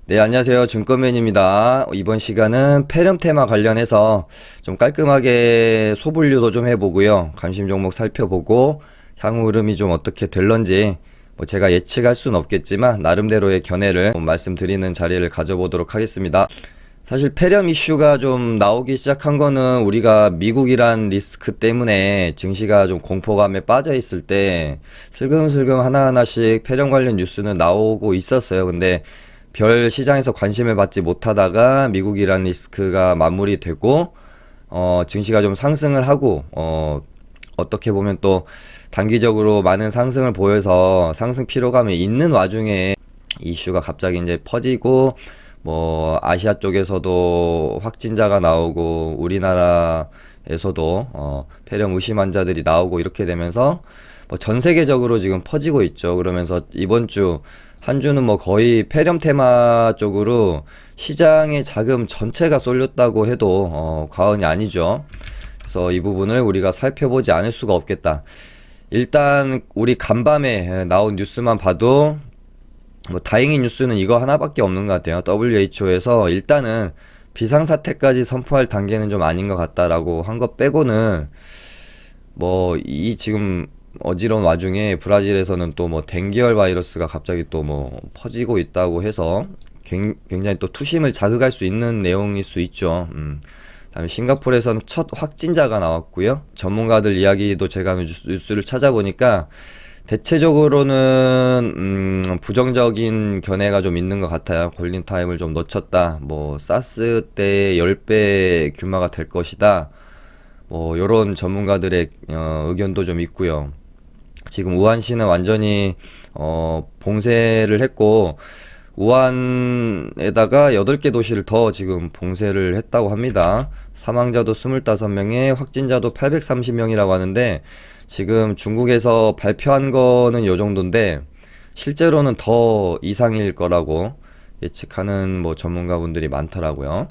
네, 안녕하세요. 증권맨입니다. 이번 시간은 폐렴 테마 관련해서 좀 깔끔하게 소분류도 좀 해보고요. 관심 종목 살펴보고 향후 흐름이 좀 어떻게 될런지 뭐 제가 예측할 수는 없겠지만 나름대로의 견해를 말씀드리는 자리를 가져보도록 하겠습니다. 사실 폐렴 이슈가 좀 나오기 시작한 거는 우리가 미국이란 리스크 때문에 증시가 좀 공포감에 빠져 있을 때 슬금슬금 하나하나씩 폐렴 관련 뉴스는 나오고 있었어요. 근데 별 시장에서 관심을 받지 못하다가 미국이란 리스크가 마무리되고 증시가 좀 상승을 하고 어떻게 보면 또 단기적으로 많은 상승을 보여서 상승 피로감이 있는 와중에 이슈가 갑자기 이제 퍼지고 뭐 아시아 쪽에서도 확진자가 나오고 우리나라에서도 폐렴 의심 환자들이 나오고 이렇게 되면서 뭐 전 세계적으로 지금 퍼지고 있죠. 그러면서 이번 주 한 주는 뭐 거의 폐렴 테마 쪽으로 시장의 자금 전체가 쏠렸다고 해도 과언이 아니죠. 그래서 이 부분을 우리가 살펴보지 않을 수가 없겠다. 일단 우리 간밤에 나온 뉴스만 봐도 뭐 다행인 뉴스는 이거 하나밖에 없는 것 같아요. WHO에서 일단은 비상사태까지 선포할 단계는 좀 아닌 것 같다라고 한 것 빼고는 뭐 이 지금 어지러운 와중에 브라질에서는 또 뭐 댕기열 바이러스가 갑자기 또 뭐 퍼지고 있다고 해서 굉장히 또 투심을 자극할 수 있는 내용일 수 있죠. 다음에 싱가포르에서는 첫 확진자가 나왔고요. 전문가들 이야기도 제가 뉴스를 찾아보니까 대체적으로는 부정적인 견해가 좀 있는 것 같아요. 골든 타임을 좀 놓쳤다. 뭐 사스 때 10배 규모가 될 것이다. 뭐 요런 전문가들의 의견도 좀 있고요. 지금 우한시는 완전히 봉쇄를 했고 우한에다가 8개 도시를 더 지금 봉쇄를 했다고 합니다. 사망자도 25명에 확진자도 830명이라고 하는데 지금 중국에서 발표한 거는 요 정도인데 실제로는 더 이상일 거라고 예측하는 뭐 전문가분들이 많더라고요.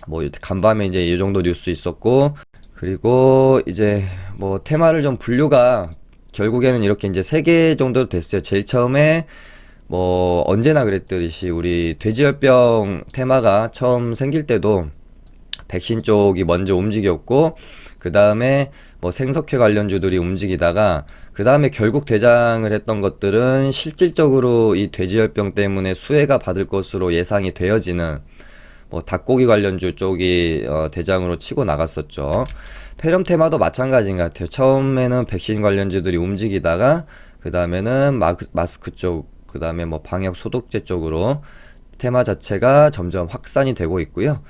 뭐 간밤에 이제 이 정도 뉴스 있었고, 그리고 이제 뭐 테마를 좀 분류가 결국에는 이렇게 이제 3개 정도 됐어요. 제일 처음에 뭐 언제나 그랬듯이 우리 돼지열병 테마가 처음 생길 때도 백신 쪽이 먼저 움직였고, 그 다음에 뭐 생석회 관련주들이 움직이다가 그 다음에 결국 대장을 했던 것들은 실질적으로 이 돼지열병 때문에 수혜가 받을 것으로 예상이 되어지는 뭐 닭고기 관련주 쪽이 대장으로 치고 나갔었죠. 폐렴 테마도 마찬가지인 것 같아요. 처음에는 백신 관련주들이 움직이다가 그 다음에는 마스크 쪽, 그 다음에 뭐 방역 소독제 쪽으로 테마 자체가 점점 확산이 되고 있고요.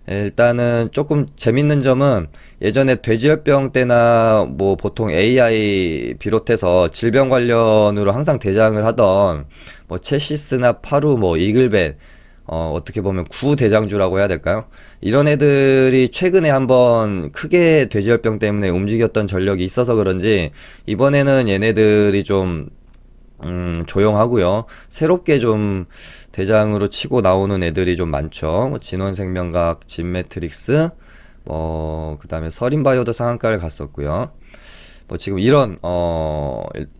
일단은 조금 재밌는 점은 예전에 돼지열병 때나 뭐 보통 AI 비롯해서 질병 관련으로 항상 대장을 하던 뭐 체시스나 파루, 뭐 이글벳, 어떻게 보면 구대장주라고 해야 될까요? 이런 애들이 최근에 한번 크게 돼지열병 때문에 움직였던 전력이 있어서 그런지 이번에는 얘네들이 좀 조용하고요. 새롭게 좀 대장으로 치고 나오는 애들이 좀 많죠. 뭐 진원생명각, 진매트릭스, 그다음에 서린바이오도 상한가를 갔었고요. 뭐 지금 이런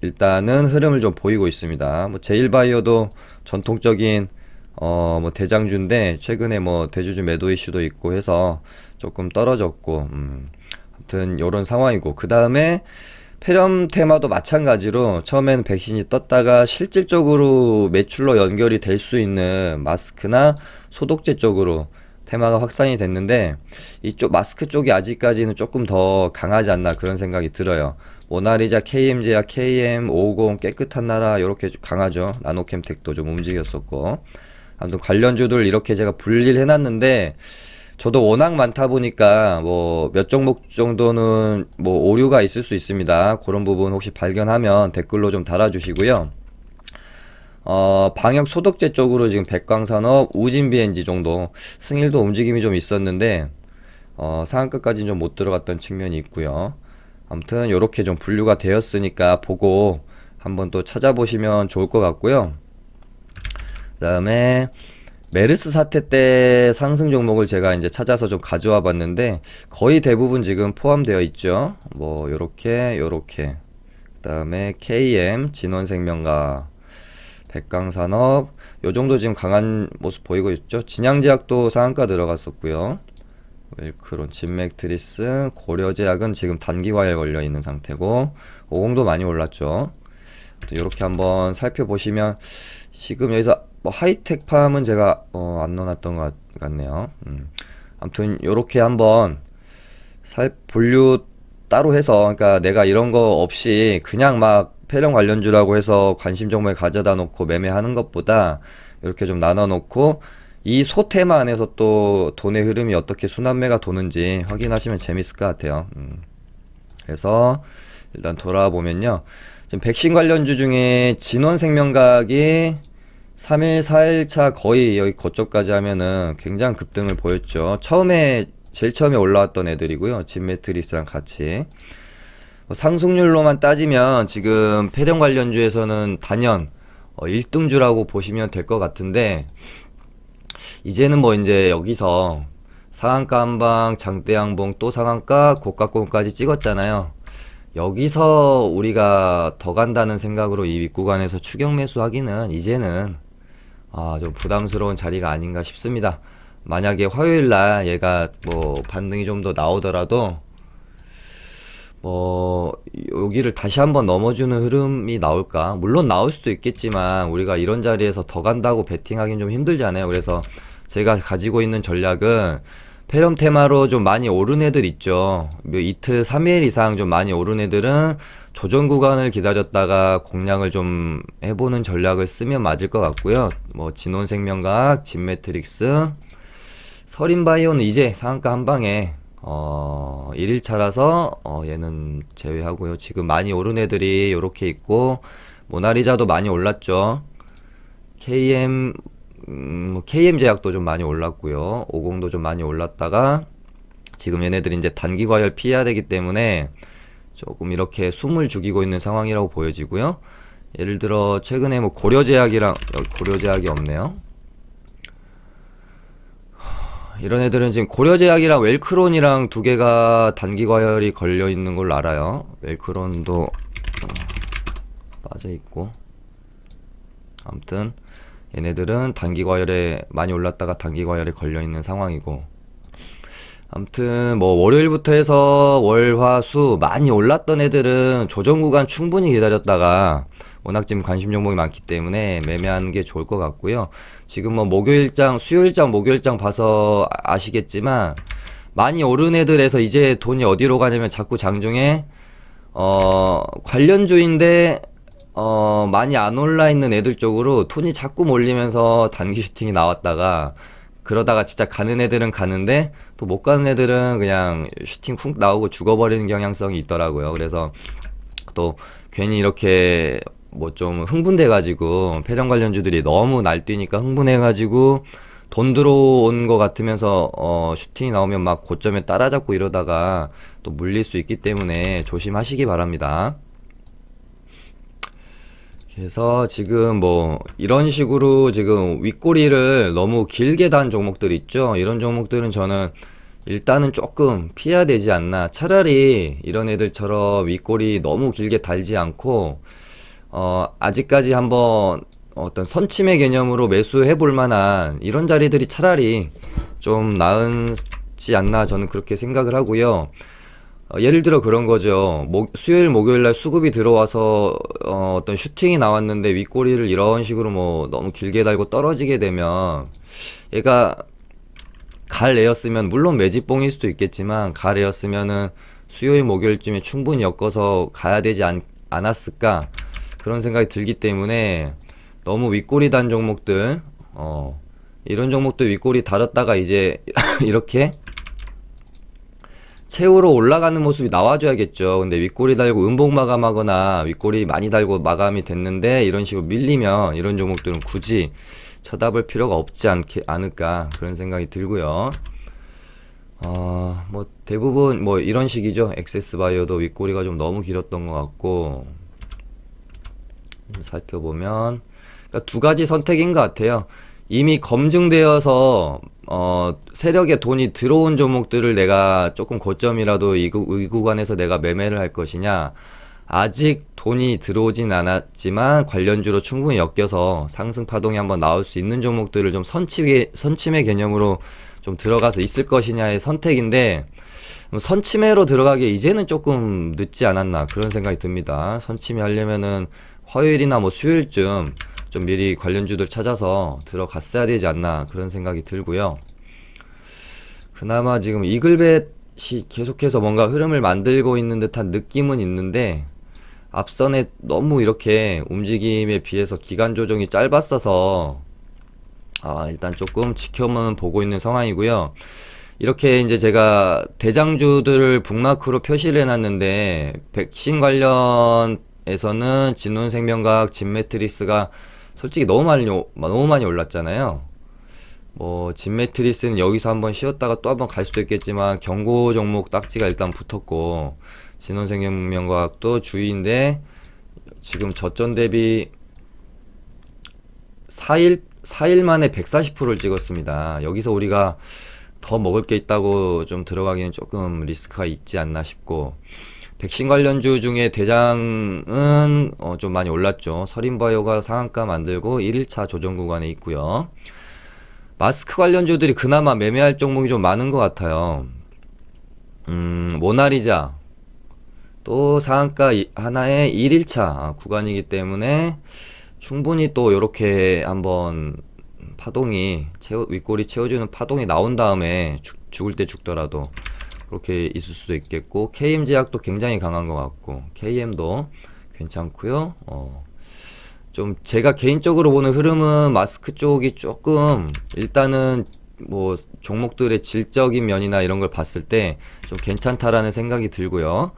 일단은 흐름을 좀 보이고 있습니다. 뭐 제일바이오도 전통적인 뭐 대장주인데 최근에 뭐 대주주 매도 이슈도 있고 해서 조금 떨어졌고, 아무튼 요런 상황이고, 그 다음에 폐렴 테마도 마찬가지로 처음에는 백신이 떴다가 실질적으로 매출로 연결이 될 수 있는 마스크나 소독제 쪽으로 테마가 확산이 됐는데 이쪽 마스크 쪽이 아직까지는 조금 더 강하지 않나 그런 생각이 들어요. 모나리자, KM제약, KM50, 깨끗한 나라 이렇게 강하죠. 나노캠텍도 좀 움직였었고, 아무튼 관련주들 이렇게 제가 분리를 해놨는데 저도 워낙 많다 보니까 뭐 몇 종목 정도는 뭐 오류가 있을 수 있습니다. 그런 부분 혹시 발견하면 댓글로 좀 달아주시고요. 방역 소독제 쪽으로 지금 백광산업, 우진비엔지 정도 승일도 움직임이 좀 있었는데 상한가까지는 좀 못 들어갔던 측면이 있고요. 아무튼 요렇게 좀 분류가 되었으니까 보고 한번 또 찾아보시면 좋을 것 같고요. 그 다음에 메르스 사태 때 상승 종목을 제가 이제 찾아서 좀 가져와 봤는데 거의 대부분 지금 포함되어 있죠. 뭐 요렇게 그다음에 KM 진원생명과 백강산업 요 정도 지금 강한 모습 보이고 있죠. 진양제약도 상한가 들어갔었고요. 웰크론, 진맥트리스, 고려제약은 지금 단기과열 걸려 있는 상태고, 오공도 많이 올랐죠. 이렇게 한번 살펴보시면 지금 여기서 뭐 하이텍팜은 제가 안 넣어놨던 것 같네요. 아무튼 이렇게 한번 분류 따로 해서, 그러니까 내가 이런 거 없이 그냥 막 폐렴 관련주라고 해서 관심 종목에 가져다 놓고 매매하는 것보다 이렇게 좀 나눠 놓고 이 소테마 안에서 또 돈의 흐름이 어떻게 순환매가 도는지 확인하시면 재밌을 것 같아요. 그래서 일단 돌아보면요, 지금 백신 관련주 중에 진원생명과학이 3일, 4일차 거의 여기 고점까지 하면은 굉장히 급등을 보였죠. 제일 처음에 올라왔던 애들이고요. 진매트리스랑 같이. 상승률로만 따지면 지금 폐렴 관련주에서는 단연 1등주라고 보시면 될 것 같은데, 이제는 뭐 이제 여기서 상한가 한방, 장대 양봉, 또 상한가, 고가권까지 찍었잖아요. 여기서 우리가 더 간다는 생각으로 이 윗구간에서 추격 매수하기는 이제는 좀 부담스러운 자리가 아닌가 싶습니다. 만약에 화요일날 얘가 뭐 반등이 좀 더 나오더라도 뭐 여기를 다시 한번 넘어주는 흐름이 나올까? 물론 나올 수도 있겠지만 우리가 이런 자리에서 더 간다고 베팅하기는 좀 힘들잖아요. 그래서 제가 가지고 있는 전략은 폐렴 테마로 좀 많이 오른 애들 있죠. 뭐 이틀 3일 이상 좀 많이 오른 애들은 조정 구간을 기다렸다가 공략을 좀 해보는 전략을 쓰면 맞을 것 같고요. 뭐 진원생명과학, 진매트릭스, 서린바이오는 이제 상한가 한 방에 1일차라서 얘는 제외하고요. 지금 많이 오른 애들이 요렇게 있고, 모나리자도 많이 올랐죠. KM 제약도 좀 많이 올랐고요. 50도 좀 많이 올랐다가 지금 얘네들이 이제 단기 과열 피해야 되기 때문에 조금 이렇게 숨을 죽이고 있는 상황이라고 보여지고요. 예를 들어 최근에 뭐 고려제약이랑, 여기 고려제약이 없네요. 이런 애들은 지금 고려제약이랑 웰크론이랑 두 개가 단기 과열이 걸려 있는 걸로 알아요. 웰크론도 빠져 있고, 아무튼 얘네들은 단기 과열에 많이 올랐다가 단기 과열에 걸려 있는 상황이고, 아무튼 뭐 월요일부터 해서 월, 화, 수 많이 올랐던 애들은 조정 구간 충분히 기다렸다가, 워낙 지금 관심 종목이 많기 때문에 매매하는 게 좋을 것 같고요. 지금 뭐 수요일장, 목요일장 봐서 아시겠지만 많이 오른 애들에서 이제 돈이 어디로 가냐면 자꾸 장중에 관련주인데 많이 안 올라 있는 애들 쪽으로 돈이 자꾸 몰리면서 단기 슈팅이 나왔다가, 그러다가 진짜 가는 애들은 가는데 또 못 가는 애들은 그냥 슈팅 쿵 나오고 죽어버리는 경향성이 있더라고요. 그래서 또 괜히 이렇게 뭐 좀 흥분돼가지고, 폐렴 관련주들이 너무 날뛰니까 흥분해가지고 돈 들어온 것 같으면서 슈팅이 나오면 막 고점에 따라잡고 이러다가 또 물릴 수 있기 때문에 조심하시기 바랍니다. 그래서 지금 뭐 이런 식으로 지금 윗꼬리를 너무 길게 단 종목들 있죠. 이런 종목들은 저는 일단은 조금 피해야 되지 않나. 차라리 이런 애들처럼 윗꼬리 너무 길게 달지 않고 아직까지 한번 어떤 선침의 개념으로 매수해 볼 만한 이런 자리들이 차라리 좀 나은지 않나, 저는 그렇게 생각을 하고요. 예를 들어 그런 거죠. 수요일, 목요일 날 수급이 들어와서 어떤 슈팅이 나왔는데 윗꼬리를 이런 식으로 뭐 너무 길게 달고 떨어지게 되면, 얘가 갈 애였으면, 물론 매집봉일 수도 있겠지만 갈 애였으면은 수요일, 목요일쯤에 충분히 엮어서 가야 되지 않았을까, 그런 생각이 들기 때문에 너무 윗꼬리 단 종목들, 이런 종목들 윗꼬리 달았다가 이제 이렇게 최후로 올라가는 모습이 나와줘야겠죠. 근데 윗꼬리 달고 음봉 마감하거나 윗꼬리 많이 달고 마감이 됐는데 이런 식으로 밀리면 이런 종목들은 굳이 쳐다볼 필요가 없지 않을까, 그런 생각이 들고요. 뭐 대부분 뭐 이런 식이죠. 액세스바이오도 윗꼬리가 좀 너무 길었던 것 같고, 살펴보면 그러니까 두 가지 선택인 것 같아요. 이미 검증되어서 세력에 돈이 들어온 종목들을 내가 조금 고점이라도 이 구간에서 내가 매매를 할 것이냐, 아직 돈이 들어오진 않았지만 관련주로 충분히 엮여서 상승 파동이 한번 나올 수 있는 종목들을 좀 선침해 개념으로 좀 들어가서 있을 것이냐의 선택인데, 선침해로 들어가기에 이제는 조금 늦지 않았나 그런 생각이 듭니다. 선침해 하려면은 화요일이나 뭐 수요일쯤 좀 미리 관련주들 찾아서 들어갔어야 되지 않나 그런 생각이 들고요. 그나마 지금 이글벳이 계속해서 뭔가 흐름을 만들고 있는 듯한 느낌은 있는데, 앞선에 너무 이렇게 움직임에 비해서 기간 조정이 짧았어서 일단 조금 지켜만 보고 있는 상황이고요. 이렇게 이제 제가 대장주들을 북마크로 표시를 해놨는데, 백신 관련에서는 진원생명과학, 진매트리스가 솔직히 너무 많이 올랐잖아요. 뭐 진매트리스는 여기서 한번 쉬었다가 또 한번 갈 수도 있겠지만 경고 종목 딱지가 일단 붙었고, 진원생명과학도 주의인데 지금 저점 대비 4일 만에 140%를 찍었습니다. 여기서 우리가 더 먹을 게 있다고 좀 들어가기엔 조금 리스크가 있지 않나 싶고, 백신 관련주 중에 대장은 좀 많이 올랐죠. 서린바이오가 상한가 만들고 1일차 조정 구간에 있고요. 마스크 관련주들이 그나마 매매할 종목이 좀 많은 것 같아요. 모나리자 또 상한가 하나의 1일차 구간이기 때문에 충분히 또 이렇게 한번 파동이 윗꼬리 채워주는 파동이 나온 다음에 죽을 때 죽더라도 그렇게 있을 수도 있겠고, KM제약도 굉장히 강한 것 같고 KM도 괜찮고요. 좀 제가 개인적으로 보는 흐름은 마스크 쪽이 조금 일단은 뭐 종목들의 질적인 면이나 이런 걸 봤을 때 좀 괜찮다라는 생각이 들고요.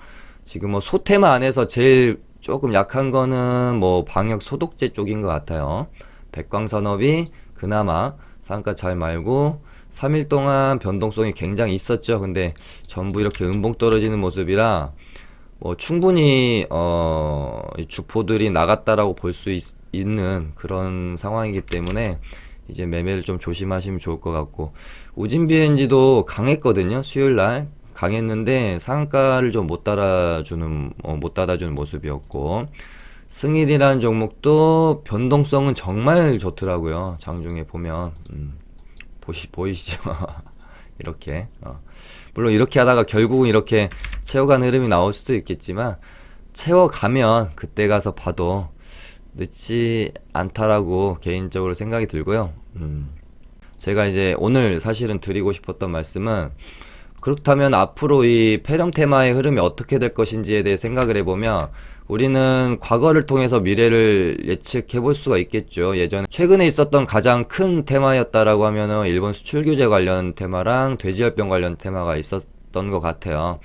지금 뭐 소테마 안에서 제일 조금 약한 거는 뭐 방역 소독제 쪽인 것 같아요. 백광산업이 그나마 상한가 잘 말고 3일 동안 변동성이 굉장히 있었죠. 근데 전부 이렇게 음봉 떨어지는 모습이라 뭐 충분히 주포들이 나갔다라고 볼 수 있는 그런 상황이기 때문에 이제 매매를 좀 조심하시면 좋을 것 같고, 우진비엔지도 강했거든요. 수요일날 강했는데 상한가를 좀 못 따라주는 모습이었고, 승일이라는 종목도 변동성은 정말 좋더라고요. 장중에 보면 보이시죠? 이렇게 물론 이렇게 하다가 결국은 이렇게 채워가는 흐름이 나올 수도 있겠지만, 채워가면 그때 가서 봐도 늦지 않다라고 개인적으로 생각이 들고요. 제가 이제 오늘 사실은 드리고 싶었던 말씀은, 그렇다면 앞으로 이 폐렴 테마의 흐름이 어떻게 될 것인지에 대해 생각을 해보면, 우리는 과거를 통해서 미래를 예측해 볼 수가 있겠죠. 예전에 최근에 있었던 가장 큰 테마였다라고 하면은 일본 수출 규제 관련 테마랑 돼지열병 관련 테마가 있었던 것 같아요.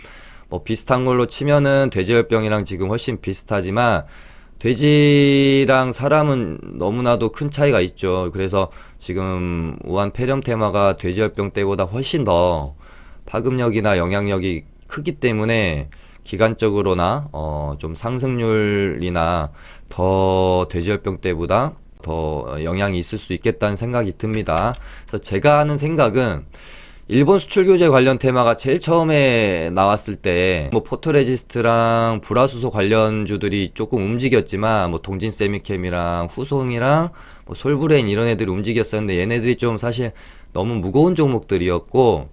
뭐 비슷한 걸로 치면은 돼지열병이랑 지금 훨씬 비슷하지만 돼지랑 사람은 너무나도 큰 차이가 있죠. 그래서 지금 우한 폐렴 테마가 돼지열병 때보다 훨씬 더 파급력이나 영향력이 크기 때문에 기간적으로나 좀 상승률이나 더 돼지열병 때보다 더 영향이 있을 수 있겠다는 생각이 듭니다. 그래서 제가 하는 생각은, 일본 수출 규제 관련 테마가 제일 처음에 나왔을 때 뭐 포토레지스트랑 불화수소 관련주들이 조금 움직였지만, 뭐 동진 세미캠이랑 후송이랑 뭐 솔브레인 이런 애들이 움직였었는데, 얘네들이 좀 사실 너무 무거운 종목들이었고,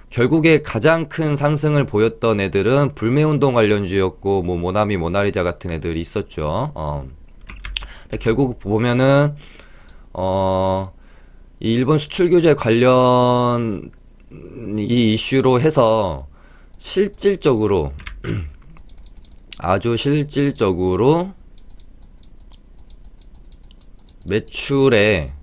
결국에 가장 큰 상승을 보였던 애들은 불매운동 관련주였고, 뭐 모나미, 모나리자 같은 애들이 있었죠. 결국 보면은 이 일본 수출 규제 관련 이 이슈로 해서 실질적으로 아주 실질적으로 매출에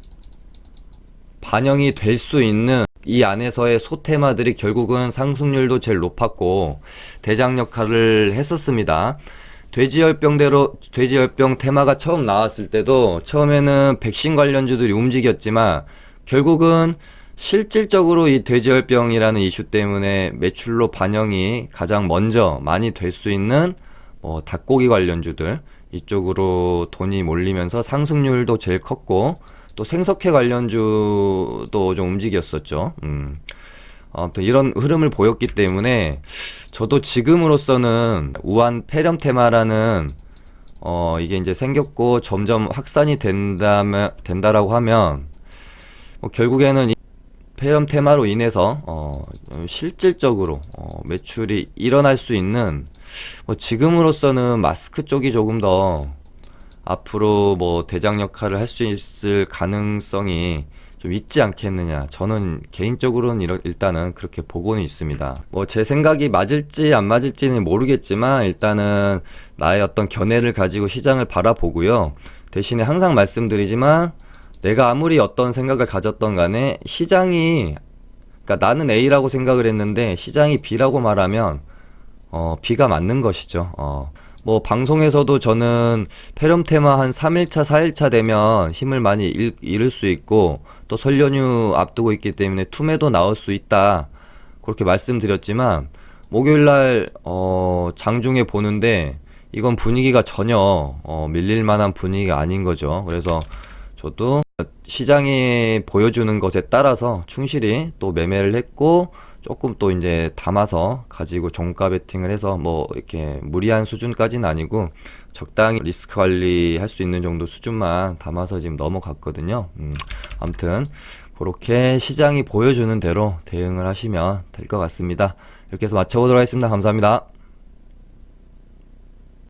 반영이 될 수 있는 이 안에서의 소테마들이 결국은 상승률도 제일 높았고 대장 역할을 했었습니다. 돼지열병 테마가 처음 나왔을 때도 처음에는 백신 관련주들이 움직였지만, 결국은 실질적으로 이 돼지열병이라는 이슈 때문에 매출로 반영이 가장 먼저 많이 될 수 있는 닭고기 관련주들 이쪽으로 돈이 몰리면서 상승률도 제일 컸고, 또 생석회 관련주도 좀 움직였었죠. 아무튼 이런 흐름을 보였기 때문에 저도 지금으로서는 우한 폐렴 테마라는 이게 이제 생겼고 점점 확산이 된다라고 하면 결국에는 이 폐렴 테마로 인해서 실질적으로 매출이 일어날 수 있는 지금으로서는 마스크 쪽이 조금 더 앞으로 대장 역할을 할 수 있을 가능성이 좀 있지 않겠느냐. 저는 개인적으로는 일단은 그렇게 보고는 있습니다. 제 생각이 맞을지 안 맞을지는 모르겠지만 일단은 나의 어떤 견해를 가지고 시장을 바라보고요. 대신에 항상 말씀드리지만 내가 아무리 어떤 생각을 가졌던 간에 시장이, 그러니까 나는 A라고 생각을 했는데 시장이 B라고 말하면 B가 맞는 것이죠. 방송에서도 저는 폐렴 테마 한 3일차, 4일차 되면 힘을 많이 잃을 수 있고 또 설 연휴 앞두고 있기 때문에 투매도 나올 수 있다. 그렇게 말씀드렸지만 목요일날 장중에 보는데 이건 분위기가 전혀 밀릴 만한 분위기가 아닌 거죠. 그래서 저도 시장이 보여주는 것에 따라서 충실히 또 매매를 했고 조금 또 이제 담아서 가지고 종가 베팅을 해서 이렇게 무리한 수준까지는 아니고 적당히 리스크 관리할 수 있는 정도 수준만 담아서 지금 넘어갔거든요. 아무튼 그렇게 시장이 보여주는 대로 대응을 하시면 될 것 같습니다. 이렇게 해서 마쳐보도록 하겠습니다. 감사합니다.